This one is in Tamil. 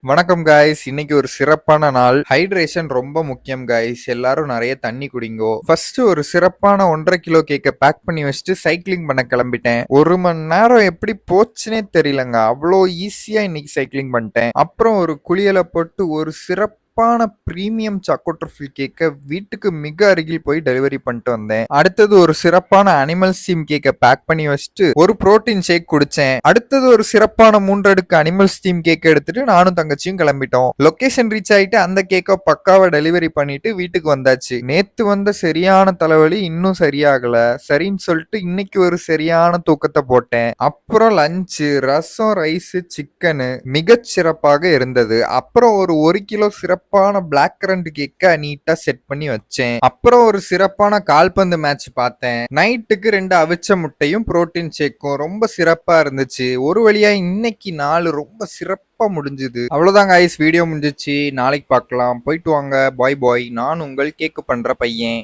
வணக்கம் காய்ஸ். இன்னைக்கு ஒரு சிறப்பான நாள். ஹைட்ரேஷன் ரொம்ப முக்கியம் காய்ஸ். எல்லாரும் நிறைய தண்ணி குடிங்கோ. ஃபர்ஸ்ட் ஒரு சிறப்பான 1.5 கிலோ கேக்க பேக் பண்ணி வச்சுட்டு சைக்கிளிங் பண்ண கிளம்பிட்டேன். 1 மணி நேரம் எப்படி போச்சுனே தெரியலங்க. அவ்வளோ ஈஸியா இன்னைக்கு சைக்கிளிங் பண்ணிட்டேன். அப்புறம் ஒரு குளியலை போட்டு ஒரு சிறப்பான பிரீமியம் சாக்கோ ட்ரஃபிள் கேக்க வீட்டுக்கு மிக அருகில் போய் டெலிவரி பண்ணிட்டு வந்தேன். அடுத்தது ஒரு சிறப்பான அனிமல் ஸ்டீம் கேக்க பேக் பண்ணி வச்சுட்டு ஒரு புரோட்டீன் ஷேக் குடிச்சேன். அடுத்தது ஒரு சிறப்பான 3 அடுக்கு அனிமல் ஸ்டீம் கேக் எடுத்துட்டு நானும் தங்கச்சியும் கிளம்பிட்டோம். லொகேஷன் ரீச் ஆயிட்டு அந்த கேக்க பக்காவா டெலிவரி பண்ணிட்டு வீட்டுக்கு வந்தாச்சு. நேத்து வந்த சரியான தலைவலி இன்னும் சரியாகல. சரின்னு சொல்லிட்டு இன்னைக்கு ஒரு சரியான தூக்கத்தை போட்டேன். அப்புறம் லஞ்சு ரசம் ரைஸ் சிக்கனு மிகச் சிறப்பாக இருந்தது. அப்புறம் ஒரு கிலோ சிறப்பான பிளாக் கரண்ட் கேக்க நீட்டா செட் பண்ணி வச்சேன். அப்புறம் ஒரு சிறப்பான கால்பந்து மேட்ச் பார்த்தேன். நைட்டுக்கு 2 அவிச்ச முட்டையும் புரோட்டீன் ஷேக்கும் ரொம்ப சிறப்பா இருந்துச்சு. ஒரு வழியா இன்னைக்கு நாள் ரொம்ப சிறப்பா முடிஞ்சுது. அவ்வளவுதான் guys, வீடியோ முடிஞ்சிச்சு. நாளைக்கு பார்க்கலாம். போயிட்டு வாங்க. பாய் பாய். நான் உங்கள் கேக்கு பண்ற பையன்.